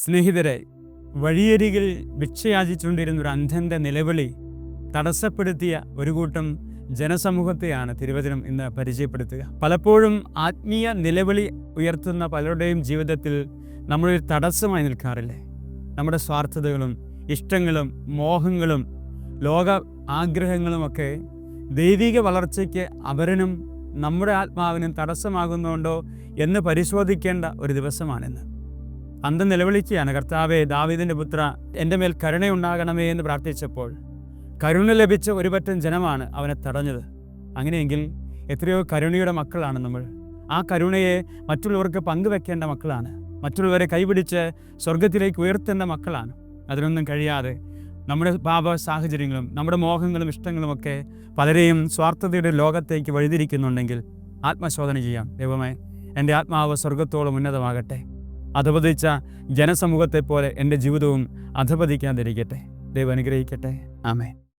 സ്നേഹിതരെ, വഴിയരികിൽ ഭിക്ഷയാചിച്ചുകൊണ്ടിരുന്ന ഒരു അന്ധൻ്റെ നിലവിളി തടസ്സപ്പെടുത്തിയ ഒരു കൂട്ടം ജനസമൂഹത്തെയാണ് തിരുവചനം ഇന്ന് പരിചയപ്പെടുത്തുക. പലപ്പോഴും ആത്മീയ നിലവിളി ഉയർത്തുന്ന പലരുടെയും ജീവിതത്തിൽ നമ്മളൊരു തടസ്സമായി നിൽക്കാറില്ലേ? നമ്മുടെ സ്വാർത്ഥതകളും ഇഷ്ടങ്ങളും മോഹങ്ങളും ലോക ആഗ്രഹങ്ങളുമൊക്കെ ദൈവിക വളർച്ചയ്ക്ക് അവരനും നമ്മുടെ ആത്മാവിനും തടസ്സമാകുന്നുണ്ടോ എന്ന് പരിശോധിക്കേണ്ട ഒരു ദിവസമാണിന്ന്. അന്ധൻ നിലവിളിക്കുകയാണ്, കർത്താവേ, ദാവീദിൻ്റെ പുത്ര, എൻ്റെ മേൽ കരുണയുണ്ടാകണമേ എന്ന് പ്രാർത്ഥിച്ചപ്പോൾ കരുണ ലഭിച്ച ഒരു പറ്റം ജനമാണ് അവനെ തടഞ്ഞത്. അങ്ങനെയെങ്കിൽ എത്രയോ കരുണയുടെ മക്കളാണ് നമ്മൾ. ആ കരുണയെ മറ്റുള്ളവർക്ക് പങ്കുവെക്കേണ്ട മക്കളാണ്. മറ്റുള്ളവരെ കൈപിടിച്ച് സ്വർഗത്തിലേക്ക് ഉയർത്തേണ്ട മക്കളാണ്. അതിനൊന്നും കഴിയാതെ നമ്മുടെ പാപ സാഹചര്യങ്ങളും നമ്മുടെ മോഹങ്ങളും ഇഷ്ടങ്ങളുമൊക്കെ പലരെയും സ്വാർത്ഥതയുടെ ലോകത്തേക്ക് വഴിതിരിക്കുന്നുണ്ടെങ്കിൽ ആത്മശോധന ചെയ്യാം. ദൈവമേ, എൻ്റെ ആത്മാവ് സ്വർഗത്തോളം ഉന്നതമാകട്ടെ. അധപതിച്ച ജനസമൂഹത്തെപ്പോലെ എൻ്റെ ജീവിതവും അധപതിക്കാതിരിക്കട്ടെ. ദൈവം അനുഗ്രഹിക്കട്ടെ. ആമേൻ.